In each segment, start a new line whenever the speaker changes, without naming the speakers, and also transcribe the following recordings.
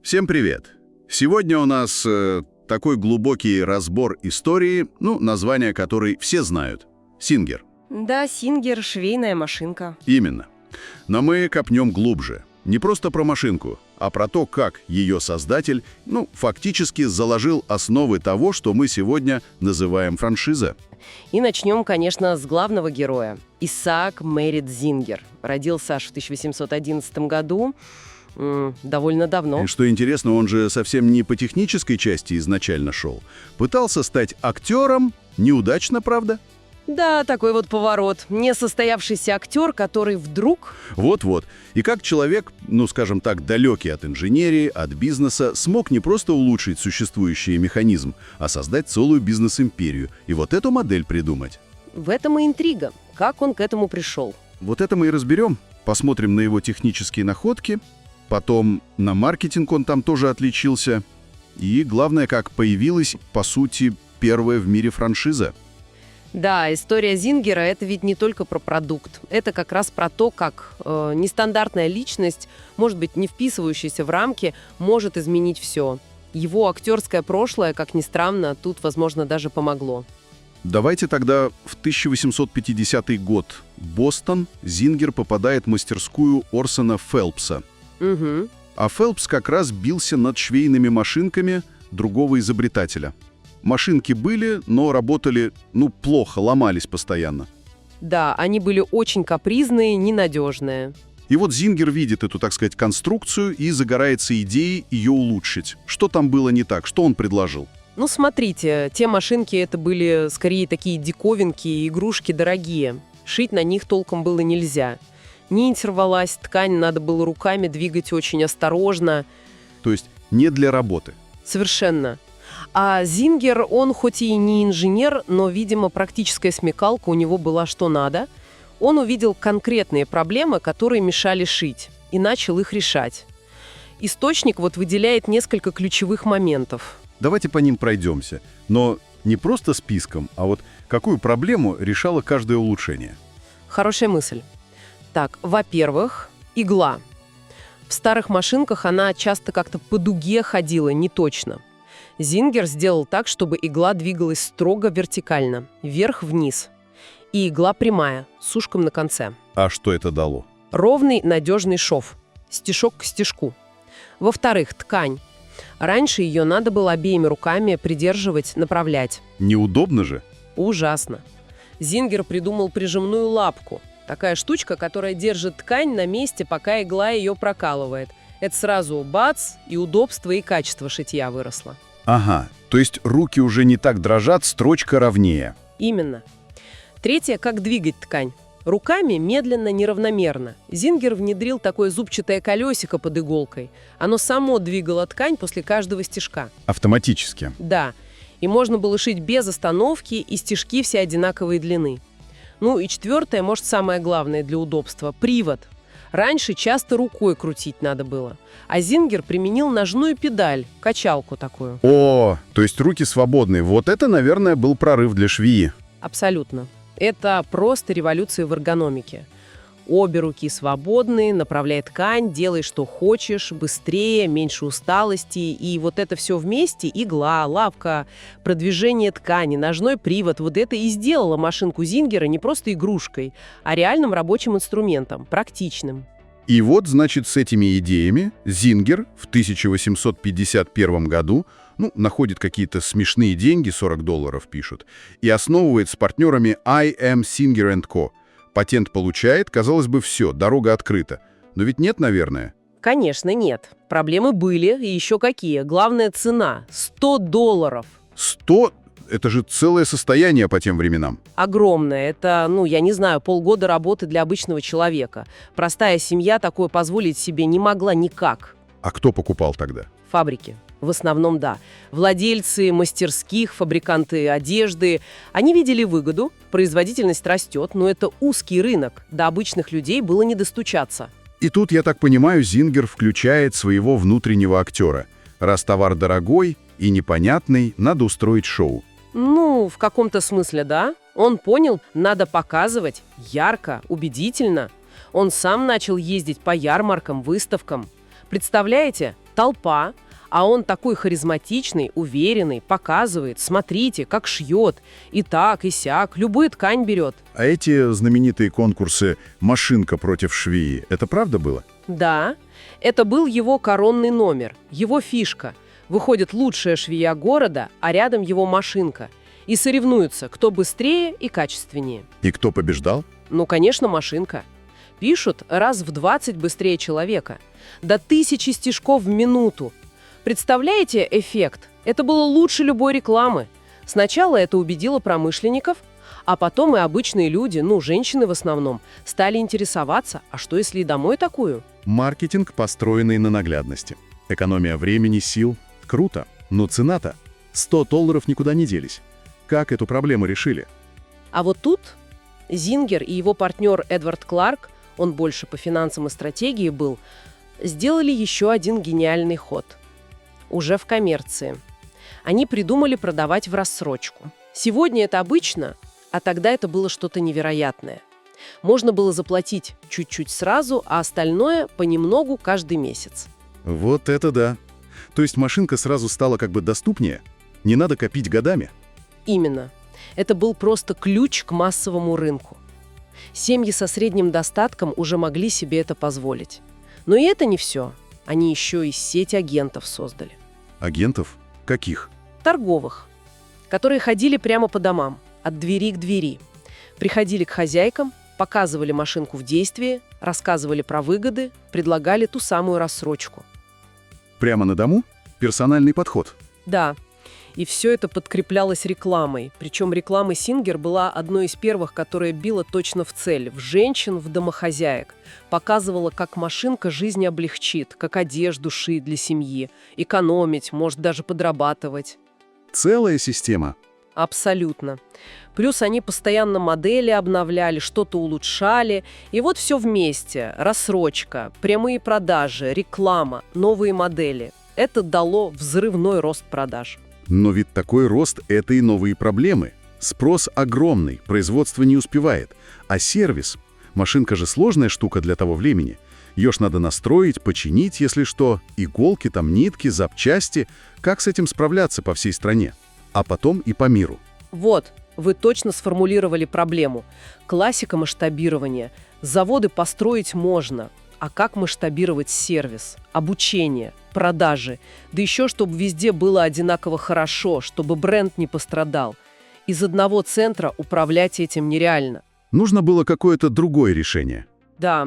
Всем привет! Сегодня у нас такой глубокий разбор истории, название которой все знают. Сингер.
Да, Сингер — швейная машинка.
Именно. Но мы копнем глубже. Не просто про машинку, а про то, как ее создатель, фактически заложил основы того, что мы сегодня называем франшиза.
И начнем, конечно, с главного героя. Исаак Мерит Зингер. Родился аж в 1811 году. Довольно давно.
И что интересно, он же совсем не по технической части изначально шел. Пытался стать актером, неудачно, правда?
Да, такой вот поворот. Несостоявшийся актер, который вдруг...
Вот-вот. И как человек, скажем так, далекий от инженерии, от бизнеса, смог не просто улучшить существующий механизм, а создать целую бизнес-империю. И вот эту модель придумать.
В этом и интрига. Как он к этому пришел?
Вот это мы и разберем. Посмотрим на его технические находки. Потом на маркетинг он там тоже отличился. И главное, как появилась, по сути, первая в мире франшиза.
Да, история Зингера — это ведь не только про продукт. Это как раз про то, как нестандартная личность, может быть, не вписывающаяся в рамки, может изменить все. Его актерское прошлое, как ни странно, тут, возможно, даже помогло.
Давайте тогда в 1850 год. Бостон. Зингер попадает в мастерскую Орсона Фелпса.
Угу.
А Фелпс как раз бился над швейными машинками другого изобретателя. Машинки были, но работали, плохо, ломались постоянно.
Да, они были очень капризные, ненадежные.
И вот Зингер видит эту, так сказать, конструкцию и загорается идеей ее улучшить. Что там было не так? Что он предложил?
Смотрите, те машинки — это были скорее такие диковинки, игрушки дорогие. Шить на них толком было нельзя. Нить рвалась, ткань надо было руками двигать очень осторожно.
То есть не для работы.
Совершенно. А Зингер, он хоть и не инженер, но, видимо, практическая смекалка у него была что надо. Он увидел конкретные проблемы, которые мешали шить, и начал их решать. Источник выделяет несколько ключевых моментов.
Давайте по ним пройдемся. Но не просто списком, а какую проблему решало каждое улучшение.
Хорошая мысль. Так, во-первых, игла. В старых машинках она часто как-то по дуге ходила, не точно. Зингер сделал так, чтобы игла двигалась строго вертикально, вверх-вниз. И игла прямая, с ушком на конце.
А что это дало?
Ровный, надежный шов. Стежок к стежку. Во-вторых, ткань. Раньше ее надо было обеими руками придерживать, направлять.
Неудобно же?
Ужасно. Зингер придумал прижимную лапку. Такая штучка, которая держит ткань на месте, пока игла ее прокалывает. Это сразу бац, и удобство, и качество шитья выросло.
Ага, то есть руки уже не так дрожат, строчка ровнее.
Именно. Третье, как двигать ткань. Руками медленно, неравномерно. Зингер внедрил такое зубчатое колесико под иголкой. Оно само двигало ткань после каждого стежка.
Автоматически.
Да. И можно было шить без остановки, и стежки все одинаковой длины. И четвертое, может, самое главное для удобства – привод. Раньше часто рукой крутить надо было. А Зингер применил ножную педаль, качалку такую.
О, то есть руки свободные. Вот это, наверное, был прорыв для швеи.
Абсолютно. Это просто революция в эргономике. Обе руки свободные, направляй ткань, делай, что хочешь, быстрее, меньше усталости. И это все вместе – игла, лапка, продвижение ткани, ножной привод – это и сделало машинку Зингера не просто игрушкой, а реальным рабочим инструментом, практичным.
И значит, с этими идеями Зингер в 1851 году находит какие-то смешные деньги, $40 пишут, и основывает с партнерами I.M. Singer & Co. Патент получает, казалось бы, все, дорога открыта. Но ведь нет, наверное?
Конечно, нет. Проблемы были, и еще какие. Главная цена – $100.
100? Это же целое состояние по тем временам.
Огромное. Это, я не знаю, полгода работы для обычного человека. Простая семья такое позволить себе не могла никак.
А кто покупал тогда?
Фабрики. В основном, да. Владельцы мастерских, фабриканты одежды. Они видели выгоду, производительность растет, но это узкий рынок. До обычных людей было не достучаться.
И тут, я так понимаю, Зингер включает своего внутреннего актера. Раз товар дорогой и непонятный, надо устроить шоу.
В каком-то смысле, да. Он понял, надо показывать ярко, убедительно. Он сам начал ездить по ярмаркам, выставкам. Представляете, толпа, а он такой харизматичный, уверенный, показывает, смотрите, как шьет, и так, и сяк, любую ткань берет.
А эти знаменитые конкурсы «Машинка против швеи» — это правда было?
Да, это был его коронный номер, его фишка. Выходит лучшая швея города, а рядом его машинка. И соревнуются, кто быстрее и качественнее.
И кто побеждал?
Ну, конечно, машинка. Пишут раз в 20 быстрее человека. До 1000 стишков в минуту. Представляете эффект? Это было лучше любой рекламы. Сначала это убедило промышленников, а потом и обычные люди, ну, женщины в основном, стали интересоваться, а что если и домой такую?
Маркетинг, построенный на наглядности. Экономия времени, сил. Круто. Но цена-то $100 никуда не делись. Как эту проблему решили?
А вот тут Зингер и его партнер Эдвард Кларк, он больше по финансам и стратегии был, сделали еще один гениальный ход. Уже в коммерции. Они придумали продавать в рассрочку. Сегодня это обычно, а тогда это было что-то невероятное. Можно было заплатить чуть-чуть сразу, а остальное понемногу каждый месяц.
Вот это да. То есть машинка сразу стала как бы доступнее? Не надо копить годами?
Именно. Это был просто ключ к массовому рынку. Семьи со средним достатком уже могли себе это позволить. Но и это не все. Они еще и сеть агентов создали.
Агентов? Каких?
Торговых, которые ходили прямо по домам, от двери к двери. Приходили к хозяйкам, показывали машинку в действии, рассказывали про выгоды, предлагали ту самую рассрочку.
Прямо на дому? Персональный подход.
Да, и все это подкреплялось рекламой. Причем реклама Сингер была одной из первых, которая била точно в цель, в женщин, в домохозяек. Показывала, как машинка жизнь облегчит, как одежду шить для семьи, экономить, может даже подрабатывать.
Целая система.
Абсолютно. Плюс они постоянно модели обновляли, что-то улучшали. И вот все вместе. Рассрочка, прямые продажи, реклама, новые модели. Это дало взрывной рост продаж.
Но ведь такой рост — это и новые проблемы. Спрос огромный, производство не успевает. А сервис? Машинка же сложная штука для того времени. Ее ж надо настроить, починить, если что. Иголки, там нитки, запчасти. Как с этим справляться по всей стране? А потом и по миру.
Вот, вы точно сформулировали проблему. Классика масштабирования. Заводы построить можно. А как масштабировать сервис, обучение, продажи? Да еще, чтобы везде было одинаково хорошо, чтобы бренд не пострадал. Из одного центра управлять этим нереально.
Нужно было какое-то другое решение.
Да,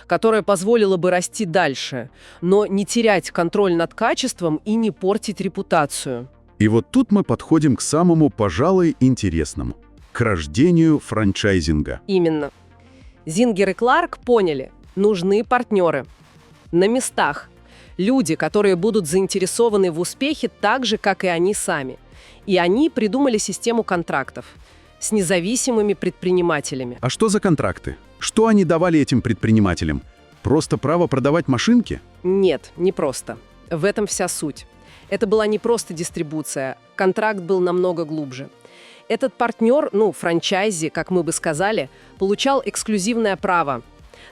которое позволило бы расти дальше, но не терять контроль над качеством и не портить репутацию.
И вот тут мы подходим к самому, пожалуй, интересному. К рождению франчайзинга.
Именно. Зингер и Кларк поняли, нужны партнеры. На местах. Люди, которые будут заинтересованы в успехе так же, как и они сами. И они придумали систему контрактов с независимыми предпринимателями.
А что за контракты? Что они давали этим предпринимателям? Просто право продавать машинки?
Нет, не просто. В этом вся суть. Это была не просто дистрибуция, контракт был намного глубже. Этот партнер, франчайзи, как мы бы сказали, получал эксклюзивное право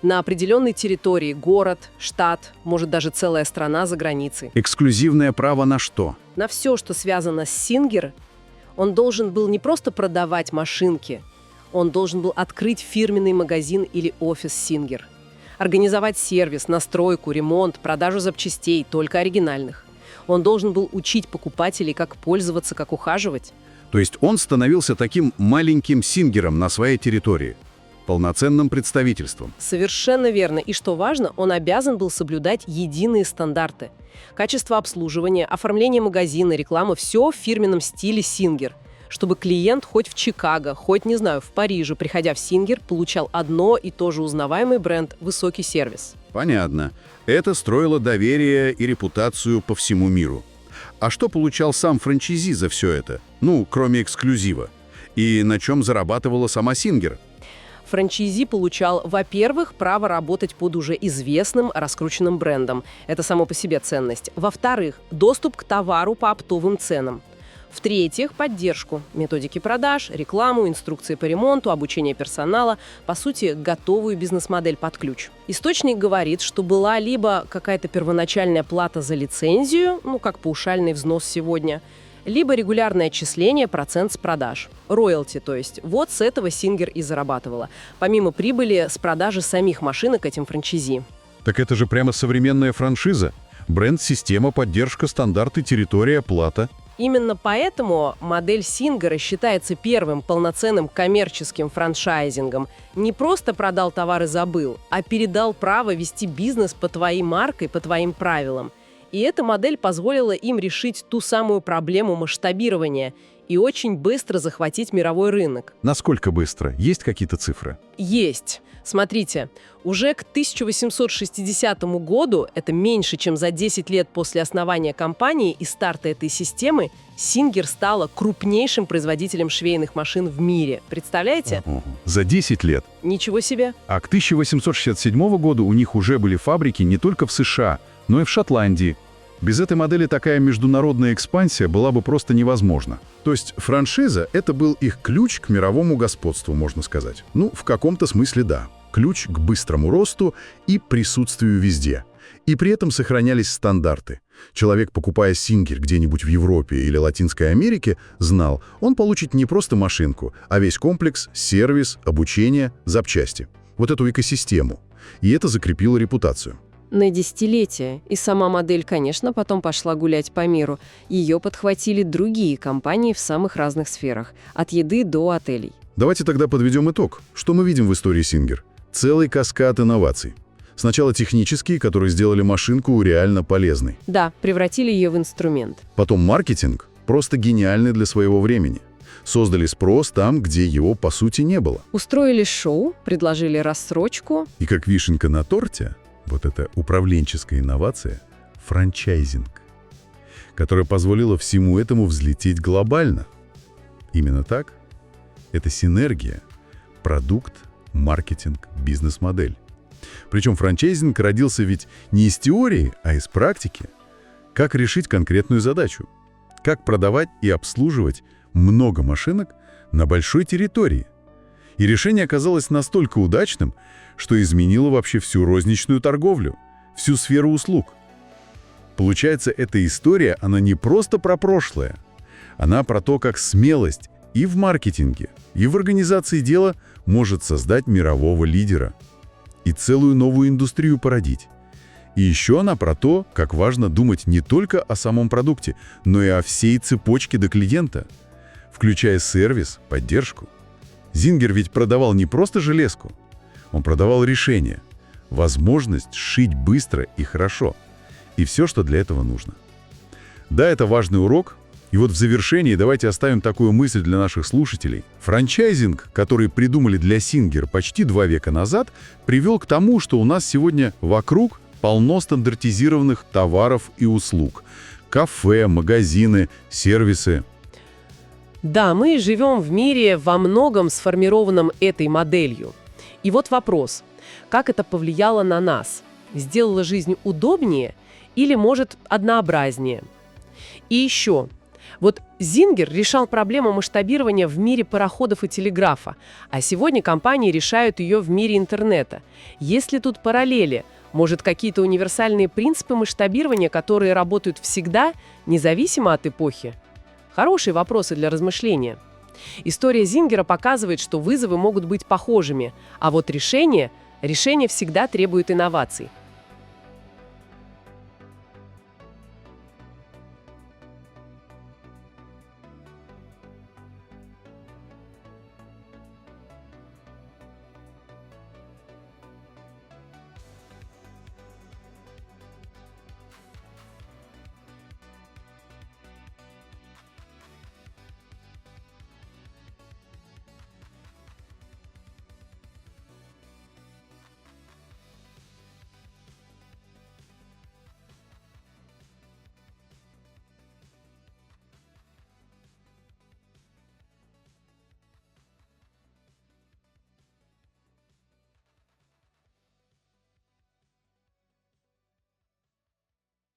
на определенной территории, город, штат, может даже целая страна за границей.
Эксклюзивное право на что?
На все, что связано с Сингер, он должен был не просто продавать машинки, он должен был открыть фирменный магазин или офис Сингер, организовать сервис, настройку, ремонт, продажу запчастей, только оригинальных. Он должен был учить покупателей, как пользоваться, как ухаживать.
То есть он становился таким маленьким Сингером на своей территории, полноценным представительством.
Совершенно верно. И что важно, он обязан был соблюдать единые стандарты. Качество обслуживания, оформление магазина, реклама – все в фирменном стиле Сингер. Чтобы клиент хоть в Чикаго, хоть, не знаю, в Париже, приходя в Сингер, получал одно и то же узнаваемый бренд, высокий сервис.
Понятно. Это строило доверие и репутацию по всему миру. А что получал сам франчайзи за все это? Кроме эксклюзива. И на чем зарабатывала сама Сингер?
Франчайзи получал, во-первых, право работать под уже известным, раскрученным брендом. Это само по себе ценность. Во-вторых, доступ к товару по оптовым ценам. В-третьих, поддержку. Методики продаж, рекламу, инструкции по ремонту, обучение персонала. По сути, готовую бизнес-модель под ключ. Источник говорит, что была либо какая-то первоначальная плата за лицензию, как паушальный взнос сегодня, либо регулярное отчисление процент с продаж. Роялти, то есть. Вот с этого Singer и зарабатывала. Помимо прибыли с продажи самих машинок этим франчайзи.
Так это же прямо современная франшиза. Бренд, система, поддержка, стандарты, территория, плата.
Именно поэтому модель Singer считается первым полноценным коммерческим франчайзингом. Не просто продал товар и забыл, а передал право вести бизнес по твоей марке, по твоим правилам. И эта модель позволила им решить ту самую проблему масштабирования и очень быстро захватить мировой рынок.
Насколько быстро? Есть какие-то цифры?
Есть. Смотрите, уже к 1860 году, это меньше, чем за 10 лет после основания компании и старта этой системы, Singer стала крупнейшим производителем швейных машин в мире. Представляете?
За 10 лет.
Ничего себе.
А к 1867 году у них уже были фабрики не только в США, но и в Шотландии. Без этой модели такая международная экспансия была бы просто невозможна. То есть франшиза — это был их ключ к мировому господству, можно сказать. В каком-то смысле да. Ключ к быстрому росту и присутствию везде. И при этом сохранялись стандарты. Человек, покупая Singer где-нибудь в Европе или Латинской Америке, знал, он получит не просто машинку, а весь комплекс, сервис, обучение, запчасти. Вот эту экосистему. И это закрепило репутацию.
На десятилетия. И сама модель, конечно, потом пошла гулять по миру. Ее подхватили другие компании в самых разных сферах. От еды до отелей.
Давайте тогда подведем итог. Что мы видим в истории Singer? Целый каскад инноваций. Сначала технические, которые сделали машинку реально полезной.
Да, превратили ее в инструмент.
Потом маркетинг, просто гениальный для своего времени. Создали спрос там, где его, по сути, не было.
Устроили шоу, предложили рассрочку.
И как вишенка на торте, вот эта управленческая инновация – франчайзинг, которая позволила всему этому взлететь глобально. Именно так. Это синергия, продукт, маркетинг, бизнес-модель. Причем франчайзинг родился ведь не из теории, а из практики. Как решить конкретную задачу? Как продавать и обслуживать много машинок на большой территории? И решение оказалось настолько удачным, что изменило вообще всю розничную торговлю, всю сферу услуг. Получается, эта история, она не просто про прошлое. Она про то, как смелость и в маркетинге, и в организации дела может создать мирового лидера и целую новую индустрию породить. И еще она про то, как важно думать не только о самом продукте, но и о всей цепочке до клиента, включая сервис, поддержку. Singer ведь продавал не просто железку, он продавал решение, возможность шить быстро и хорошо, и все, что для этого нужно. Да, это важный урок, и вот в завершении давайте оставим такую мысль для наших слушателей. Франчайзинг, который придумали для Singer почти 2 века назад, привел к тому, что у нас сегодня вокруг полно стандартизированных товаров и услуг. Кафе, магазины, сервисы.
Да, мы живем в мире во многом сформированном этой моделью. И вот вопрос, как это повлияло на нас? Сделало жизнь удобнее или, может, однообразнее? И еще, вот Singer решал проблему масштабирования в мире пароходов и телеграфа, а сегодня компании решают ее в мире интернета. Есть ли тут параллели? Может, какие-то универсальные принципы масштабирования, которые работают всегда, независимо от эпохи? Хорошие вопросы для размышления. История Singer показывает, что вызовы могут быть похожими, а вот решение всегда требует инноваций.